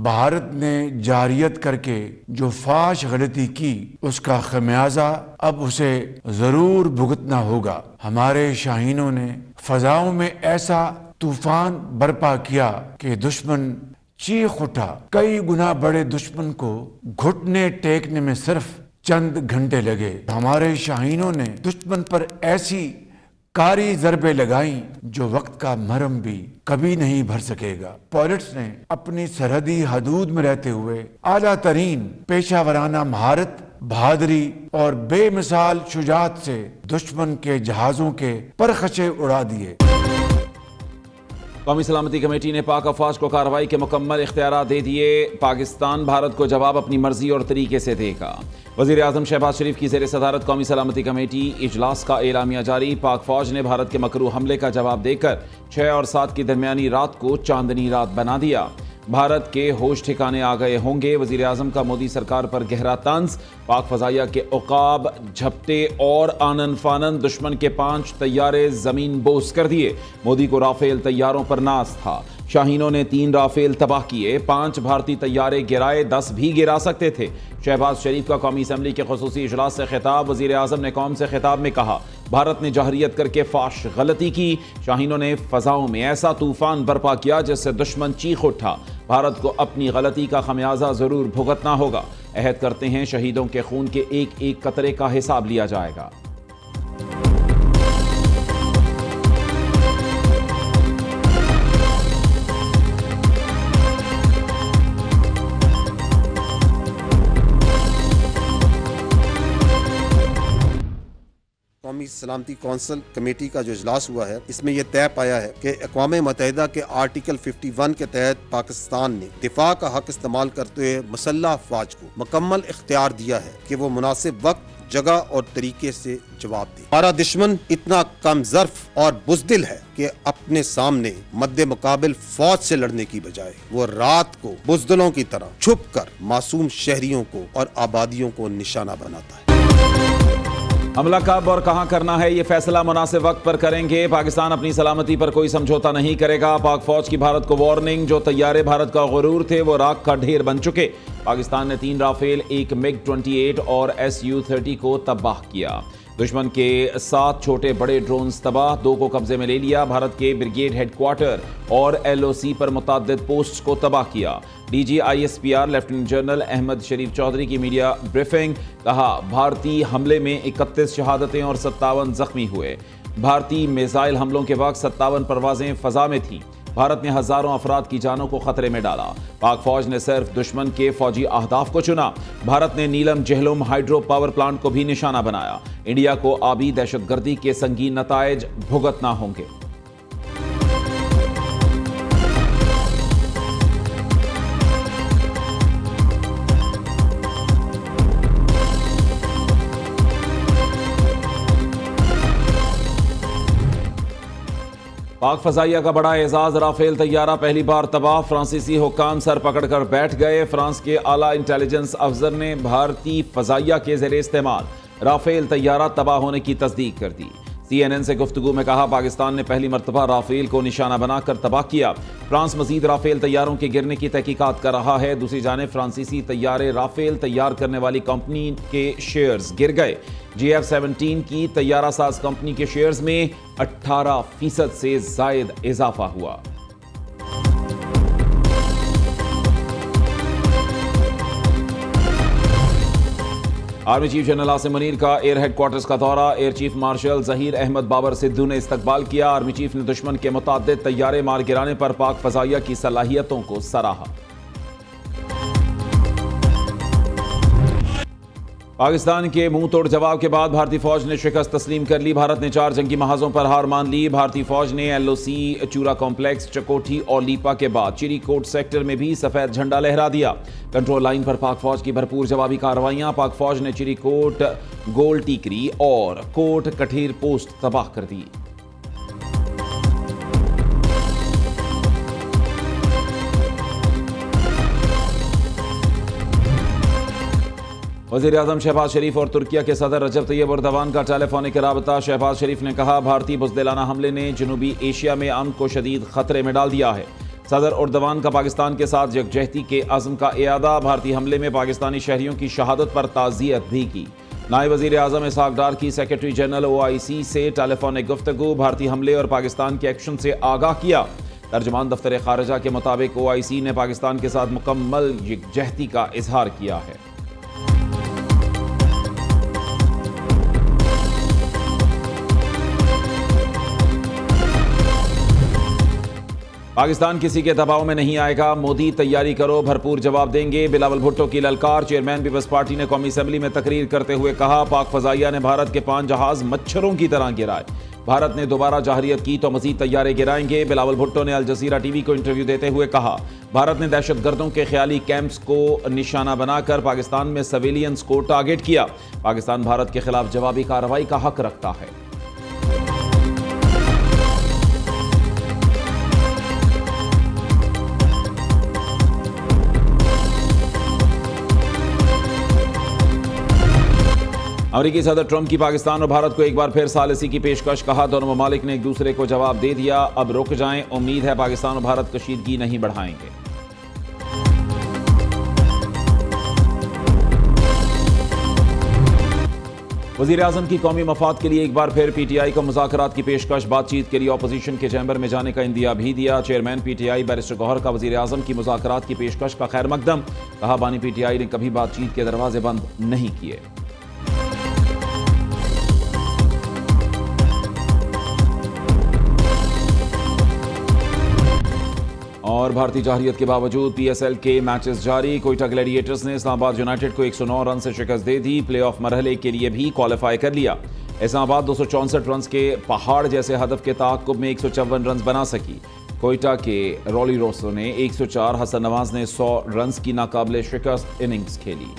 भारत ने जारियत करके जो फाश गलती की उसका खमियाजा अब उसे जरूर भुगतना होगा। हमारे शाहीनों ने फजाओं में ऐसा तूफान बर्पा किया कि दुश्मन चीख उठा। कई गुना बड़े दुश्मन को घुटने टेकने में सिर्फ चंद घंटे लगे। हमारे शाहीनों ने दुश्मन पर ऐसी कारी ज़रबे लगाई जो वक्त का मरहम भी कभी नहीं भर सकेगा। पायलट्स ने अपनी सरहदी हदूद में रहते हुए आला तरीन पेशावराना महारत, बहादुरी और बेमिसाल शुजाअत से दुश्मन के जहाजों के परखचे उड़ा दिए। कौमी सलामती कमेटी ने पाक अफवाज को कार्रवाई के मुकम्मल इख्तियारात दे दिए। पाकिस्तान भारत को जवाब अपनी मर्जी और तरीके से देगा। वज़ीर आज़म शहबाज शरीफ की ज़ेर सदारत कौमी सलामती कमेटी इजलास का एलामिया जारी। पाक फौज ने भारत के मकरू हमले का जवाब देकर 6 और 7 की दरमियानी रात को चांदनी रात बना दिया। भारत के होश ठिकाने आ गए होंगे। वज़ीर आज़म का मोदी सरकार पर गहरा तंज। पाक फ़ज़ाइया के उक़ाब, झपटे और आनन फानन दुश्मन के 5 तैयारे ज़मीन बोस कर दिए। मोदी को राफेल तैयारों पर नाज था। शाहीनों ने 3 राफेल तबाह किए, 5 भारतीय तैयारे गिराए, 10 भी गिरा सकते थे। शहबाज शरीफ का कौमी असम्बली के खुसूसी इजलास से खिताब। वज़ीर आज़म ने कौम से खिताब में कहा, भारत ने जहरियत करके फाश गलती की। शाहीनों ने फ़ज़ाओं में ऐसा तूफान बर्पा किया जिससे दुश्मन चीख उठा। भारत को अपनी गलती का खमियाजा ज़रूर भुगतना होगा। अहद करते हैं शहीदों के खून के एक एक कतरे का हिसाब लिया जाएगा। कौमी सलामती कौंसिल कमेटी का जो इजलास हुआ है, इसमें यह तय पाया है कि अक़वाम मुत्तहिदा के आर्टिकल 51 के तहत पाकिस्तान ने दिफा का हक इस्तेमाल करते हुए मुसल्लह अफ़वाज को मुकम्मल इख्तियार दिया है कि वो मुनासिब वक्त, जगह और तरीके से जवाब दे। हमारा दुश्मन इतना कम ज़र्फ और बुज़दिल है कि अपने सामने मद्दे मुकाबिल फौज से लड़ने की बजाय वो रात को बुज़दिलों की तरह छुप कर मासूम शहरियों को और आबादियों को निशाना बनाता है। हमला कब और कहां करना है, ये फैसला मुनासिब वक्त पर करेंगे। पाकिस्तान अपनी सलामती पर कोई समझौता नहीं करेगा। पाक फौज की भारत को वार्निंग। जो तैयारे भारत का गुरूर थे वो राख का ढेर बन चुके। पाकिस्तान ने 3 राफेल, 1 MiG-28 और Su-30 को तबाह किया। दुश्मन के 7 छोटे बड़े ड्रोन्स तबाह, 2 को कब्जे में ले लिया। भारत के ब्रिगेड हेडक्वार्टर और LOC पर मुतअद्दिद पोस्ट को तबाह किया। DG ISPR lieutenant general Ahmed Sharif Chaudhry की मीडिया ब्रीफिंग। कहा, भारतीय हमले में 31 शहादतें और 57 जख्मी हुए। भारतीय मिसाइल हमलों के वक्त 57 परवाजें फजा में थीं। भारत ने हजारों अफराद की जानों को खतरे में डाला। पाक फौज ने सिर्फ दुश्मन के फौजी अहदाफ को चुना। भारत ने नीलम जहलुम हाइड्रो पावर प्लांट को भी निशाना बनाया। इंडिया को आबी दहशतगर्दी के संगीन नतायज भुगतना होंगे। पाक फजाइया का बड़ा एजाज, राफेल तैयारा पहली बार तबाह। फ्रांसीसी हुक्काम सर पकड़कर बैठ गए। फ्रांस के आला इंटेलिजेंस अफसर ने भारतीय फजाइया के ज़रिए इस्तेमाल राफेल तैयारा तबाह होने की तस्दीक कर दी। CNN से गुफ्तगू में कहा, पाकिस्तान ने पहली मरतबा राफेल को निशाना बनाकर तबाह किया। फ्रांस मजीद राफेल तैयारों के गिरने की तहकीकात कर रहा है। दूसरी जानिब फ्रांसीसी तैयारे राफेल तैयार करने वाली कंपनी के शेयर्स गिर गए। GF-17 की तैयारा साज कंपनी के शेयर्स में 18% से जायद इजाफा हुआ। Army chief general Asim Munir का एयर हेडक्वार्टर्स का दौरा। Air chief marshal Zaheer Ahmed Babar Sidhu ने इस्तकबाल किया। आर्मी चीफ ने दुश्मन के मुताद्दिद तैयारे मार गिराने पर पाक फजाइया की सलाहियतों को सराहा। पाकिस्तान के मुंह तोड़ जवाब के बाद भारतीय फौज ने शिकस्त तस्लीम कर ली। भारत ने 4 जंगी महाजों पर हार मान ली। भारतीय फौज ने LOC, चूरा कॉम्प्लेक्स, चकोठी और लीपा के बाद चिरीकोट सेक्टर में भी सफेद झंडा लहरा दिया। कंट्रोल लाइन पर पाक फौज की भरपूर जवाबी कार्रवाइयां। पाक फौज ने चिरीकोट, गोल टीकरी और कोट कठीर पोस्ट तबाह कर दी। वज़ीर आज़म शहबाज शरीफ और तुर्किया के सदर रजब तैयब एर्दोगान का टेलीफोनिक राबता। शहबाज शरीफ ने कहा, भारतीय बुज़दिलाना हमले ने जनूबी एशिया में अमन को शदीद खतरे में डाल दिया है। सदर उर्दवान का पाकिस्तान के साथ यकजहती के अज़्म का इयादा। भारतीय हमले में पाकिस्तानी शहरियों की शहादत पर ताज़ियत भी की। नायब वज़ीर आज़म इसहाक डार की सेक्रेटरी जनरल OIC से टेलीफोनिक गुफ्तगू। भारतीय हमले और पाकिस्तान के एक्शन से आगाह किया। तर्जमान दफ्तर खारजा के मुताबिक OIC ने पाकिस्तान के साथ मुकम्मल यकजहती का इजहार किया है। पाकिस्तान किसी के दबाव में नहीं आएगा, मोदी तैयारी करो, भरपूर जवाब देंगे। बिलावल भुट्टो की ललकार। चेयरमैन पीपल्स पार्टी ने कौमी असेंबली में तकरीर करते हुए कहा, पाक फजाइया ने भारत के 5 जहाज मच्छरों की तरह गिराए। भारत ने दोबारा जाहरियत की तो मजीद तैयारे गिराएंगे। बिलावल भुट्टो ने अल जजीरा टीवी को इंटरव्यू देते हुए कहा, भारत ने दहशतगर्दों के ख्याली कैंप्स को निशाना बनाकर पाकिस्तान में सिविलियंस को टारगेट किया। पाकिस्तान भारत के खिलाफ जवाबी कार्रवाई का हक रखता है। अमेरिकी सदर ट्रंप की पाकिस्तान और भारत को एक बार फिर सालिसी की पेशकश। कहा, दोनों ममालिक ने एक दूसरे को जवाब दे दिया, अब रुक जाएं। उम्मीद है पाकिस्तान और भारत कशीदगी नहीं बढ़ाएंगे। वज़ीर आज़म की कौमी मफाद के लिए एक बार फिर PTI को मुज़ाकरात की पेशकश। बातचीत के लिए अपोजिशन के चैम्बर में जाने का इंदिया भी दिया। चेयरमैन PTI बैरिस्टर गौहर का वज़ीर आज़म की मुज़ाकरात की पेशकश का खैर मकदम। कहा, बानी PTI ने कभी बातचीत के दरवाजे बंद नहीं किए। और भारतीय जाहरियत के बावजूद PSL के मैचेस जारी। कोयटा ग्लैडिएटर्स ने इस्लामाबाद यूनाइटेड को 109 रन से शिकस्त दे दी। प्लेऑफ मरहले के लिए भी क्वालिफाई कर लिया। इस्लामाबाद 264 रन के पहाड़ जैसे हदफ के ताक़ुब में 154 रन बना सकी। कोयटा के रॉली रोसो ने 104, हसन नवाज ने 100 रन की नाकाबिले शिकस्त इनिंग्स खेली।